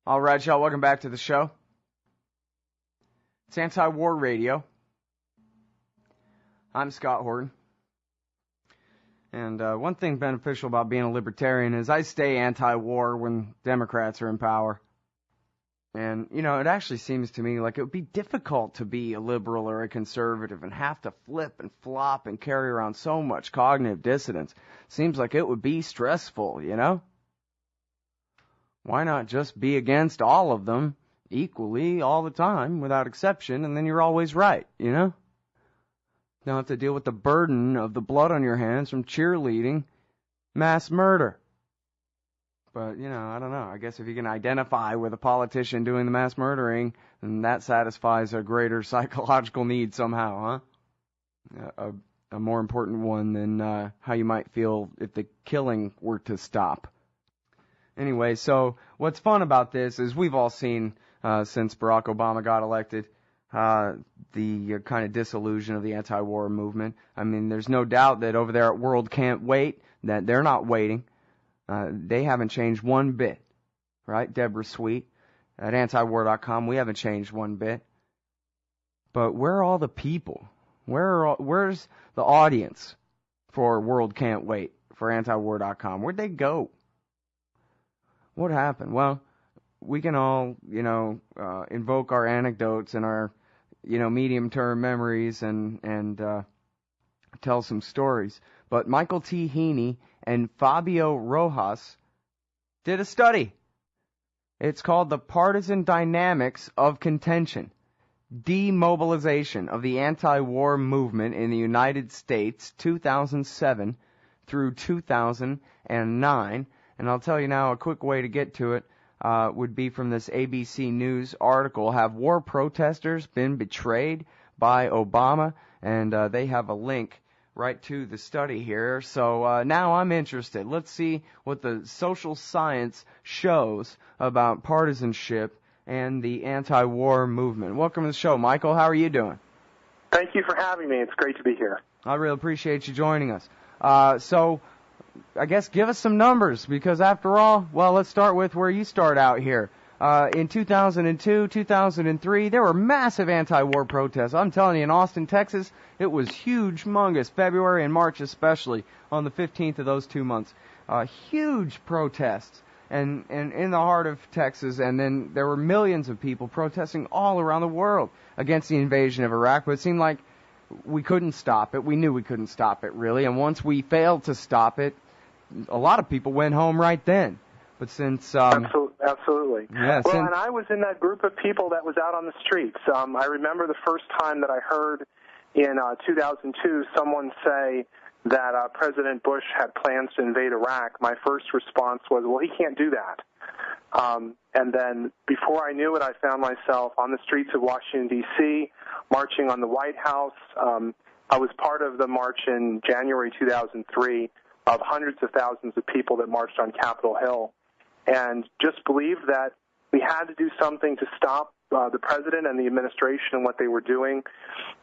All right, y'all, welcome back to the show. It's Anti-War Radio. I'm Scott Horton. And one thing beneficial about being a libertarian is I stay anti-war when Democrats are in power. And, you know, it actually seems to me like it would be difficult to be a liberal or a conservative and have to flip and flop and carry around so much cognitive dissonance. Seems like it would be stressful, you know? Why not just be against all of them equally all the time without exception, and then you're always right, you know? You don't have to deal with the burden of the blood on your hands from cheerleading mass murder. But, you know, I don't know. I guess if you can identify with a politician doing the mass murdering, then that satisfies a greater psychological need somehow, huh? A more important one than how you might feel if the killing were to stop. Anyway, so what's fun about this is we've all seen, since Barack Obama got elected, the kind of disillusion of the anti-war movement. I mean, there's no doubt that over there at World Can't Wait, that they're not waiting. They haven't changed one bit, right? Deborah Sweet at antiwar.com, we haven't changed one bit. But where are all the people? Where's the audience for World Can't Wait, for antiwar.com? Where'd they go? What happened? Well, we can all, you know, invoke our anecdotes and our, you know, medium-term memories and tell some stories. But Michael T. Heaney and Fabio Rojas did a study. It's called the Partisan Dynamics of Contention, Demobilization of the Antiwar Movement in the United States, 2007 through 2009. And I'll tell you now, a quick way to get to it would be from this ABC News article. Have war protesters been betrayed by Obama? And they have a link right to the study here. So now I'm interested. Let's see what the social science shows about partisanship and the anti-war movement. Welcome to the show, Michael. How are you doing? Thank you for having me. It's great to be here. I really appreciate you joining us. So I guess give us some numbers, because after all, well, let's start with where you start out here. In 2002, 2003, there were massive anti-war protests. I'm telling you, in Austin, Texas, it was huge-mongous, February and March especially, on the 15th of those 2 months. Huge protests and in the heart of Texas, and then there were millions of people protesting all around the world against the invasion of Iraq, but it seemed like we couldn't stop it. We knew we couldn't stop it, really, and once we failed to stop it, a lot of people went home right then. But since absolutely. Yeah, well, and I was in that group of people that was out on the streets. I remember the first time that I heard in 2002 someone say that President Bush had plans to invade Iraq. My first response was, well, he can't do that. And then before I knew it, I found myself on the streets of Washington, D.C., marching on the White House. I was part of the march in January 2003 of hundreds of thousands of people that marched on Capitol Hill, and just believed that we had to do something to stop the president and the administration and what they were doing,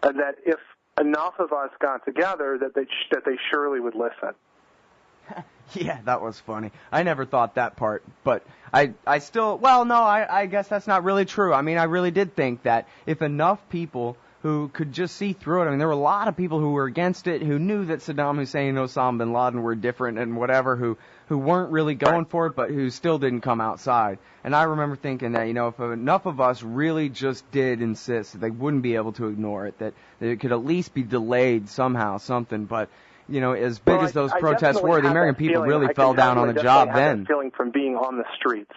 and that if enough of us got together, that they surely would listen. Yeah, that was funny. I never thought that part, but I still, well, no, I guess that's not really true. I mean, I really did think that if enough people who could just see through it. I mean, there were a lot of people who were against it, who knew that Saddam Hussein and Osama bin Laden were different and whatever, who weren't really going for it, but who still didn't come outside. And I remember thinking that, you know, if enough of us really just did insist that they wouldn't be able to ignore it, that it could at least be delayed somehow, something. But, you know, as big as those protests were, the American people really fell down on the job then. That feeling from being on the streets.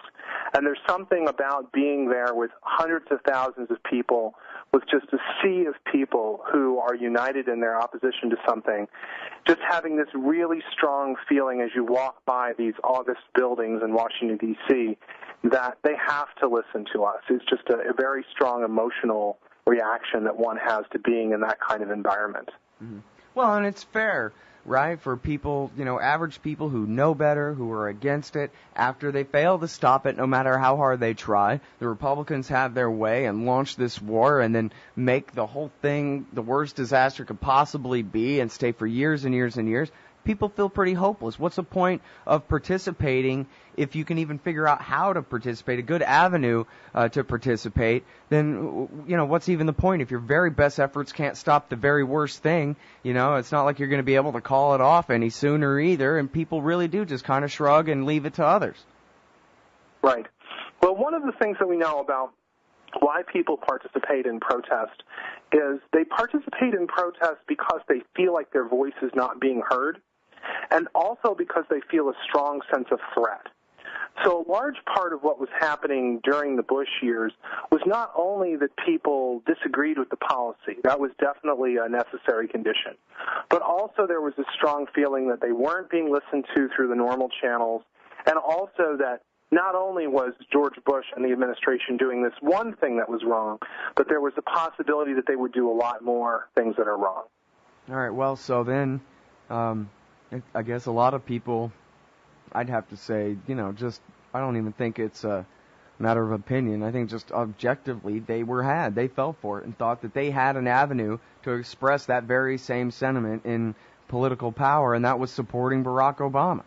And there's something about being there with hundreds of thousands of people, with just a sea of people who are united in their opposition to something, just having this really strong feeling as you walk by these august buildings in Washington, D.C., that they have to listen to us. It's just a very strong emotional reaction that one has to being in that kind of environment. Mm-hmm. Well, and it's fair, right, for people, you know, average people who know better, who are against it, after they fail to stop it, no matter how hard they try. The Republicans have their way and launch this war and then make the whole thing the worst disaster could possibly be and stay for years and years and years. people feel pretty hopeless. What's the point of participating if you can even figure out how to participate, a good avenue to participate? Then, what's even the point if your very best efforts can't stop the very worst thing? It's not like you're going to be able to call it off any sooner either, and people really do just kind of shrug and leave it to others. Right. Well, one of the things that we know about why people participate in protest is they participate in protest because they feel like their voice is not being heard, and also because they feel a strong sense of threat. So a large part of what was happening during the Bush years was not only that people disagreed with the policy, that was definitely a necessary condition, but also there was a strong feeling that they weren't being listened to through the normal channels, and also that not only was George Bush and the administration doing this one thing that was wrong, but there was a possibility that they would do a lot more things that are wrong. All right, well, so then I guess a lot of people, I'd have to say, I don't even think it's a matter of opinion. I think just objectively they fell for it and thought that they had an avenue to express that very same sentiment in political power, and that was supporting Barack Obama.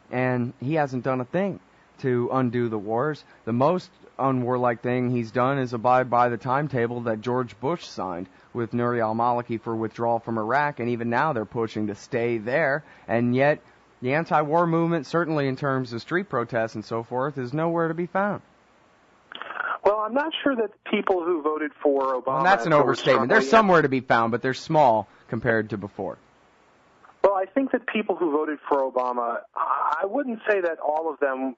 And he hasn't done a thing to undo the wars. The most unwarlike thing he's done is abide by the timetable that George Bush signed with Nouri al-Maliki for withdrawal from Iraq, and even now they're pushing to stay there, and yet the anti-war movement, certainly in terms of street protests and so forth, is nowhere to be found. Well, I'm not sure that people who voted for Obama... Well, that's an overstatement. They're somewhere to be found, but they're small compared to before. Well, I think that people who voted for Obama, I wouldn't say that all of them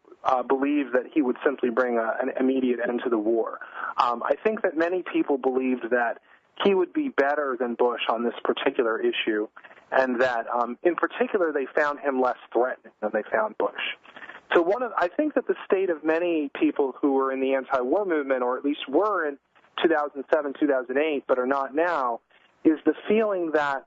believed that he would simply bring an immediate end to the war. I think that many people believed that he would be better than Bush on this particular issue, and that in particular they found him less threatening than they found Bush. So I think that the state of many people who were in the anti-war movement, or at least were in 2007, 2008, but are not now, is the feeling that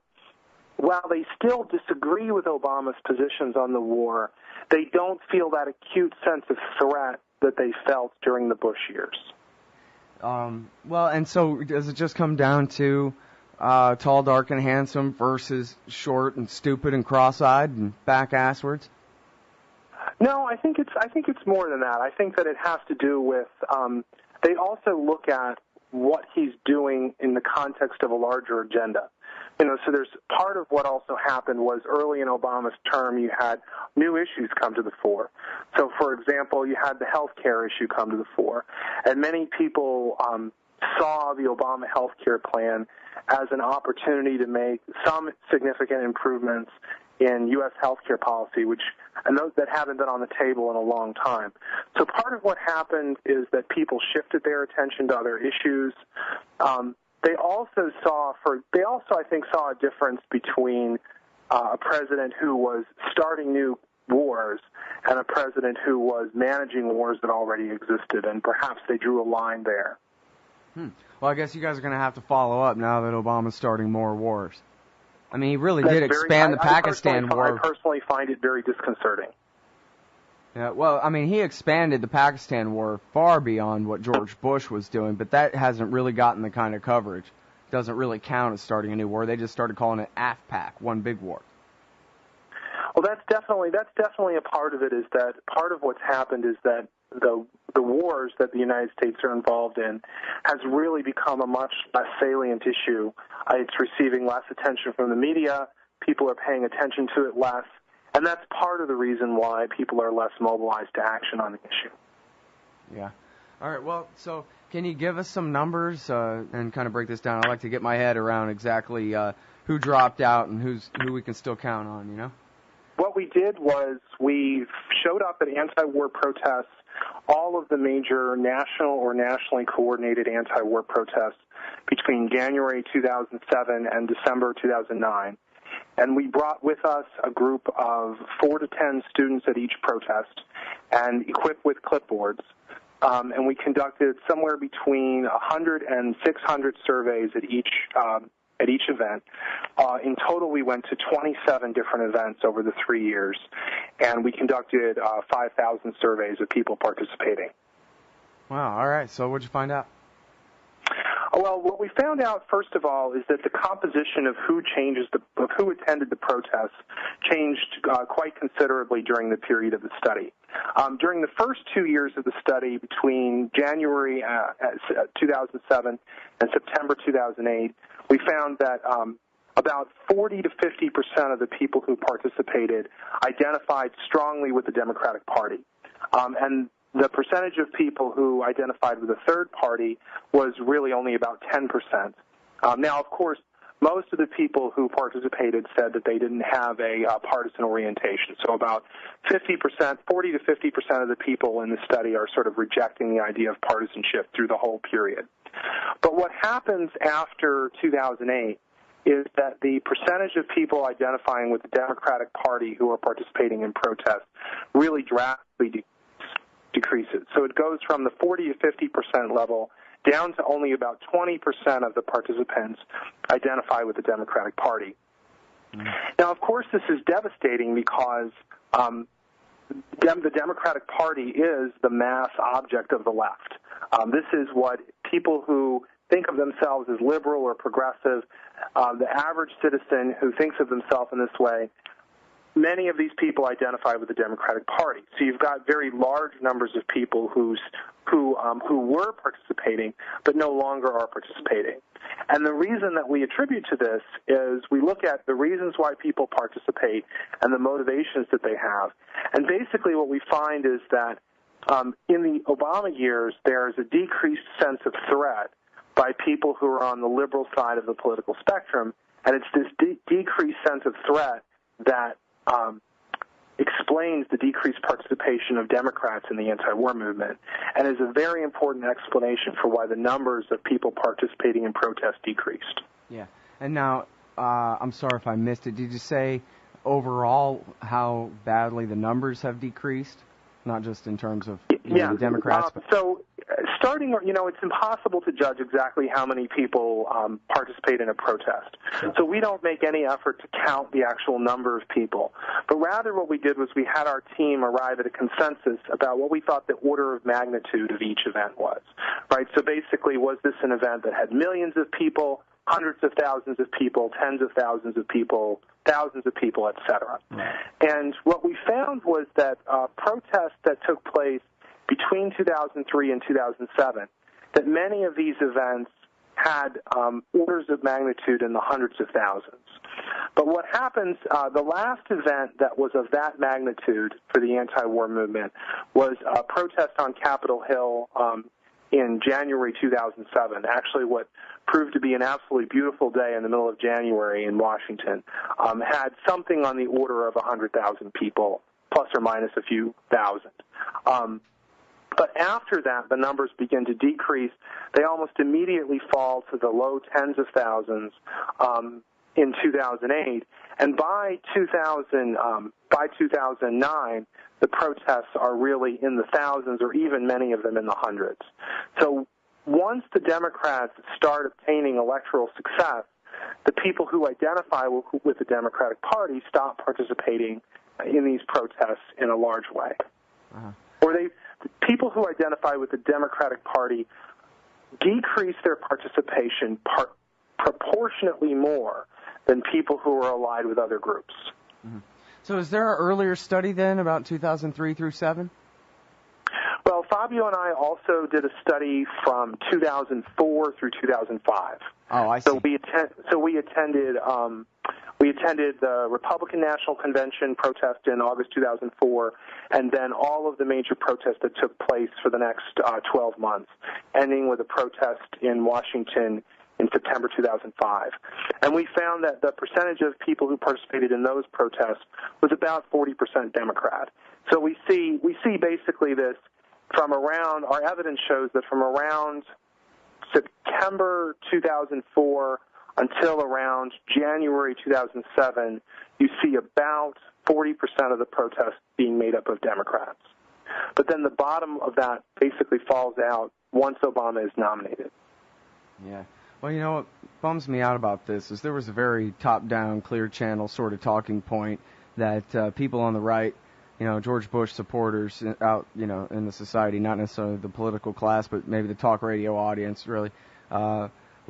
while they still disagree with Obama's positions on the war, they don't feel that acute sense of threat that they felt during the Bush years. Well, and so does it just come down to tall, dark, and handsome versus short and stupid and cross-eyed and back-asswards? No, I think it's more than that. I think that it has to do with they also look at what he's doing in the context of a larger agenda. So there's part of what also happened was early in Obama's term you had new issues come to the fore. So, for example, you had the health care issue come to the fore, and many people saw the Obama health care plan as an opportunity to make some significant improvements in U.S. health care policy, and those that haven't been on the table in a long time. So part of what happened is that people shifted their attention to other issues. They also, I think, saw a difference between a president who was starting new wars and a president who was managing wars that already existed, and perhaps they drew a line there. Well, I guess you guys are going to have to follow up now that Obama's starting more wars. I mean, he really did expand the Pakistan war. I personally find it very disconcerting. Yeah, well, I mean, he expanded the Pakistan war far beyond what George Bush was doing, but that hasn't really gotten the kind of coverage. It doesn't really count as starting a new war. They just started calling it AFPAC, one big war. Well, that's definitely a part of it. Is that part of what's happened is that the wars that the United States are involved in has really become a much less salient issue. It's receiving less attention from the media. People are paying attention to it less. And that's part of the reason why people are less mobilized to action on the issue. Yeah. All right. Well, so can you give us some numbers and kind of break this down? I'd like to get my head around exactly who dropped out and who we can still count on, What we did was we showed up at anti-war protests, all of the major national or nationally coordinated anti-war protests between January 2007 and December 2009. And we brought with us a group of 4 to 10 students at each protest and equipped with clipboards. And we conducted somewhere between 100 and 600 surveys at each event. In total, we went to 27 different events over the 3 years, and we conducted 5,000 surveys of people participating. Wow, all right. So what'd you find out? Well, what we found out, first of all, is that the composition of who attended the protests changed quite considerably during the period of the study. During the first 2 years of the study, between January 2007 and September 2008, we found that about 40 to 50% of the people who participated identified strongly with the Democratic Party. And the percentage of people who identified with a third party was really only about 10%. Now, of course, most of the people who participated said that they didn't have a partisan orientation. So about 50%, 40 to 50% of the people in the study are sort of rejecting the idea of partisanship through the whole period. But what happens after 2008 is that the percentage of people identifying with the Democratic Party who are participating in protests really drastically decreases. So it goes from the 40 to 50% level down to only about 20% of the participants identify with the Democratic Party. Now, of course, this is devastating because the Democratic Party is the mass object of the left. This is what people who think of themselves as liberal or progressive, the average citizen who thinks of themselves in this way, many of these people identify with the Democratic Party. So you've got very large numbers of people who were participating but no longer are participating. And the reason that we attribute to this is we look at the reasons why people participate and the motivations that they have. And basically what we find is that in the Obama years, there's a decreased sense of threat by people who are on the liberal side of the political spectrum, and it's this decreased sense of threat that explains the decreased participation of Democrats in the anti-war movement, and is a very important explanation for why the numbers of people participating in protests decreased. Yeah, and now, I'm sorry if I missed it, did you say overall how badly the numbers have decreased? Not just in terms of the Democrats. So starting, it's impossible to judge exactly how many people participate in a protest. Sure. So we don't make any effort to count the actual number of people. But rather what we did was we had our team arrive at a consensus about what we thought the order of magnitude of each event was. Right? So basically, was this an event that had millions of people, hundreds of thousands of people, tens of thousands of people, thousands of people, et cetera. Right. And what we found was that protests that took place between 2003 and 2007, that many of these events had orders of magnitude in the hundreds of thousands. But what happens, the last event that was of that magnitude for the anti-war movement was a protest on Capitol Hill in January 2007, actually what proved to be an absolutely beautiful day in the middle of January in Washington, had something on the order of 100,000 people, plus or minus a few thousand. But after that, the numbers begin to decrease. They almost immediately fall to the low tens of thousands in 2008, and by 2009, the protests are really in the thousands, or even many of them in the hundreds. So once the Democrats start obtaining electoral success, the people who identify with the Democratic Party stop participating in these protests in a large way. Uh-huh. Or people who identify with the Democratic Party decrease their participation proportionately more than people who are allied with other groups. Mm-hmm. So is there an earlier study then about 2003 through 7? Well, Fabio and I also did a study from 2004 through 2005. Oh, I see. So we attended the Republican National Convention protest in August 2004, and then all of the major protests that took place for the next 12 months, ending with a protest in Washington in September 2005. And we found that the percentage of people who participated in those protests was about 40% Democrat. So we see basically this from around, our evidence shows that from around September 2004 until around January 2007, you see about 40% of the protests being made up of Democrats. But then the bottom of that basically falls out once Obama is nominated. Yeah. Well, what bums me out about this is there was a very top-down, clear channel sort of talking point that people on the right, George Bush supporters out, in the society, not necessarily the political class, but maybe the talk radio audience, really,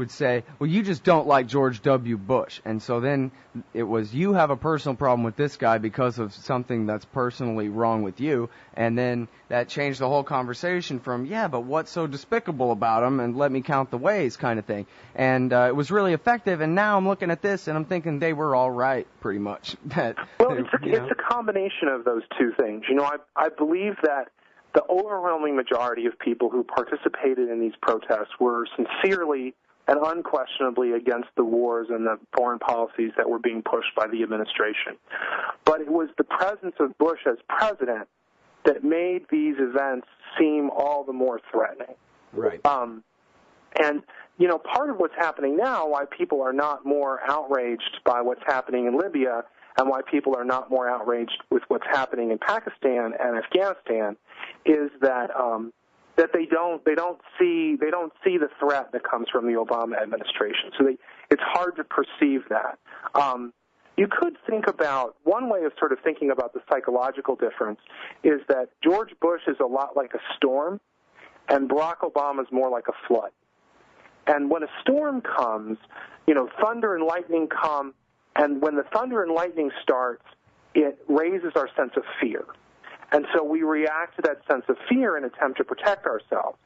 would say, well, you just don't like George W. Bush. And so then it was, you have a personal problem with this guy because of something that's personally wrong with you. And then that changed the whole conversation from, yeah, but what's so despicable about him, and let me count the ways kind of thing. And it was really effective. And now I'm looking at this and I'm thinking they were all right, pretty much. Well, it's a combination of those two things. You know, I believe that the overwhelming majority of people who participated in these protests were sincerely and unquestionably against the wars and the foreign policies that were being pushed by the administration. But it was the presence of Bush as president that made these events seem all the more threatening. Right. And, you know, part of what's happening now, why people are not more outraged by what's happening in Libya and why people are not more outraged with what's happening in Pakistan and Afghanistan, is that that they don't see the threat that comes from the Obama administration. So it's hard to perceive that. You could think about, one way of sort of thinking about the psychological difference is that George Bush is a lot like a storm, and Barack Obama is more like a flood. And when a storm comes, you know, thunder and lightning come, and when the thunder and lightning starts, it raises our sense of fear. And so we react to that sense of fear and attempt to protect ourselves.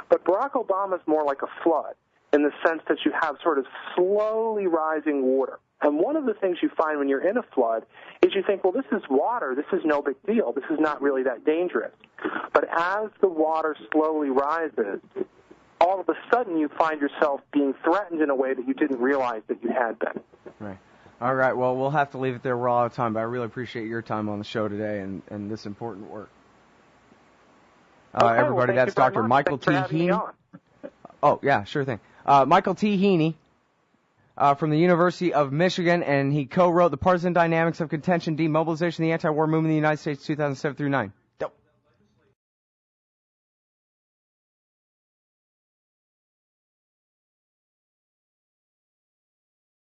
But Barack Obama is more like a flood in the sense that you have sort of slowly rising water. And one of the things you find when you're in a flood is you think, well, this is water. This is no big deal. This is not really that dangerous. But as the water slowly rises, all of a sudden you find yourself being threatened in a way that you didn't realize that you had been. Right. All right, well, we'll have to leave it there. We're all out of time, but I really appreciate your time on the show today and this important work. Okay, everybody, that's Dr. Michael T. Heaney. Oh, yeah, sure thing. Michael T. Heaney from the University of Michigan, and he co-wrote The Partisan Dynamics of Contention, Demobilization, the Antiwar Movement in the United States, 2007 through 9.